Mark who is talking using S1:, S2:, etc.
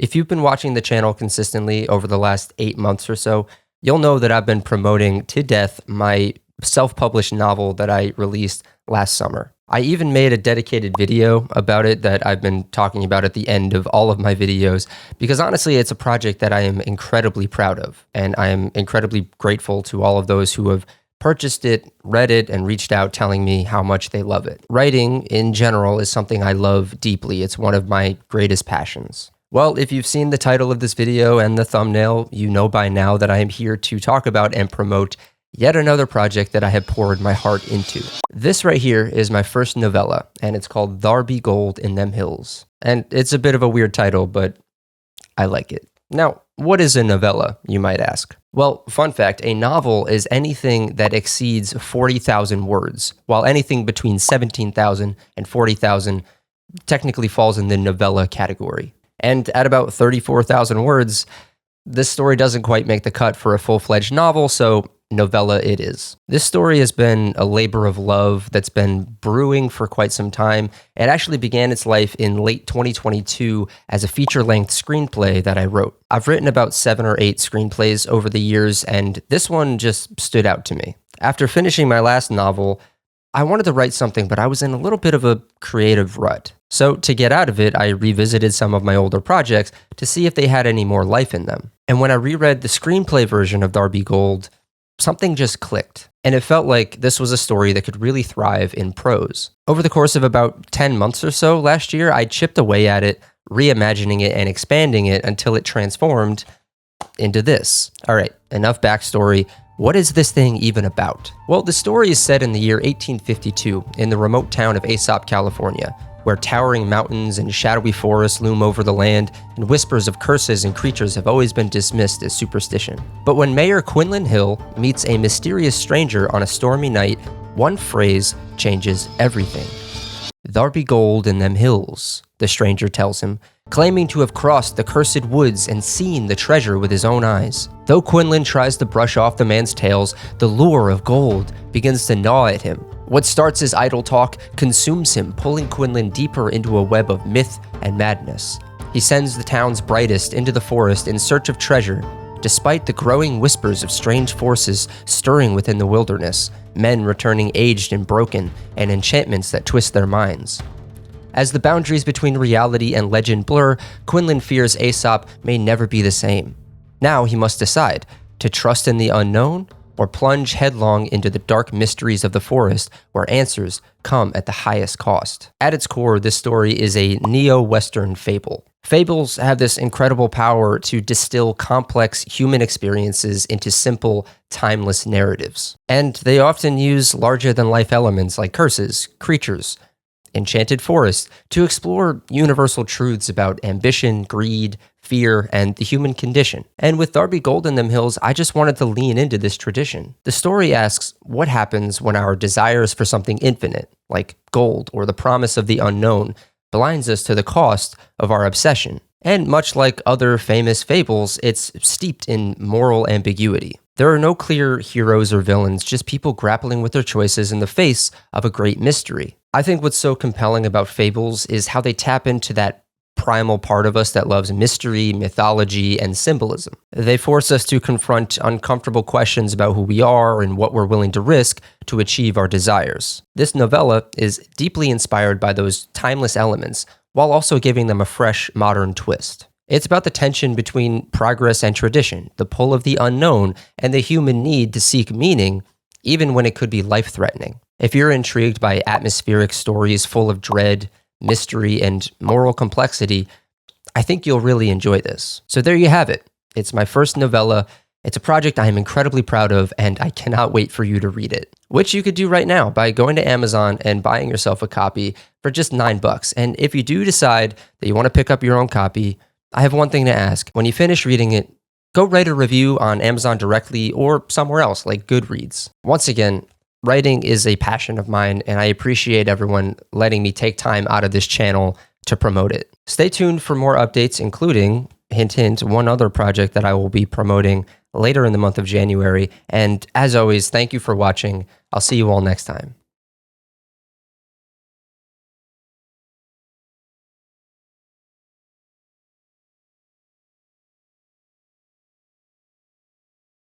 S1: If you've been watching the channel consistently over the last 8 months or so, you'll know that I've been promoting to death my self-published novel that I released last summer. I even made a dedicated video about it that I've been talking about at the end of all of my videos, because honestly, it's a project that I am incredibly proud of, and I am incredibly grateful to all of those who have purchased it, read it, and reached out telling me how much they love it. Writing, in general, is something I love deeply. It's one of my greatest passions. Well, if you've seen the title of this video and the thumbnail, you know by now that I am here to talk about and promote yet another project that I have poured my heart into. This right here is my first novella, and it's called Thar Be Gold in Them Hills. And it's a bit of a weird title, but I like it. Now, what is a novella, you might ask? Well, fun fact, a novel is anything that exceeds 40,000 words, while anything between 17,000 and 40,000 technically falls in the novella category. And at about 34,000 words, this story doesn't quite make the cut for a full-fledged novel, so novella it is. This story has been a labor of love that's been brewing for quite some time. It actually began its life in late 2022 as a feature-length screenplay that I wrote. I've written about 7 or 8 screenplays over the years, and this one just stood out to me. After finishing my last novel, I wanted to write something, but I was in a little bit of a creative rut. So to get out of it, I revisited some of my older projects to see if they had any more life in them. And when I reread the screenplay version of Thar Be Gold, something just clicked. And it felt like this was a story that could really thrive in prose. Over the course of about 10 months or so last year, I chipped away at it, reimagining it and expanding it until it transformed into this. All right, enough backstory. What is this thing even about? Well, the story is set in the year 1852 in the remote town of Aesop, California, where towering mountains and shadowy forests loom over the land, and whispers of curses and creatures have always been dismissed as superstition. But when Mayor Quinlan Hill meets a mysterious stranger on a stormy night, one phrase changes everything. "Thar be gold in them hills," the stranger tells him, claiming to have crossed the cursed woods and seen the treasure with his own eyes. Though Quinlan tries to brush off the man's tales, the lure of gold begins to gnaw at him. What starts as idle talk consumes him, pulling Quinlan deeper into a web of myth and madness. He sends the town's brightest into the forest in search of treasure, despite the growing whispers of strange forces stirring within the wilderness, men returning aged and broken, and enchantments that twist their minds. As the boundaries between reality and legend blur, Quinlan fears Aesop may never be the same. Now he must decide to trust in the unknown or plunge headlong into the dark mysteries of the forest where answers come at the highest cost. At its core, this story is a neo-Western fable. Fables have this incredible power to distill complex human experiences into simple, timeless narratives. And they often use larger-than-life elements like curses, creatures, enchanted forests to explore universal truths about ambition, greed, fear, and the human condition. And with Thar Be Gold in Them Hills, I just wanted to lean into this tradition. The story asks, what happens when our desires for something infinite, like gold or the promise of the unknown, blinds us to the cost of our obsession? And much like other famous fables, it's steeped in moral ambiguity. There are no clear heroes or villains, just people grappling with their choices in the face of a great mystery. I think what's so compelling about fables is how they tap into that primal part of us that loves mystery, mythology, and symbolism. They force us to confront uncomfortable questions about who we are and what we're willing to risk to achieve our desires. This novella is deeply inspired by those timeless elements, while also giving them a fresh, modern twist. It's about the tension between progress and tradition, the pull of the unknown, and the human need to seek meaning, even when it could be life-threatening. If you're intrigued by atmospheric stories full of dread, mystery, and moral complexity, I think you'll really enjoy this. So there you have it. It's my first novella. It's a project I am incredibly proud of, and I cannot wait for you to read it, which you could do right now by going to Amazon and buying yourself a copy for just $9. And if you do decide that you want to pick up your own copy, I have one thing to ask. When you finish reading it, go write a review on Amazon directly or somewhere else like Goodreads. Once again, writing is a passion of mine, and I appreciate everyone letting me take time out of this channel to promote it. Stay tuned for more updates, including, hint, hint, one other project that I will be promoting later in the month of January. And as always, thank you for watching. I'll see you all next time.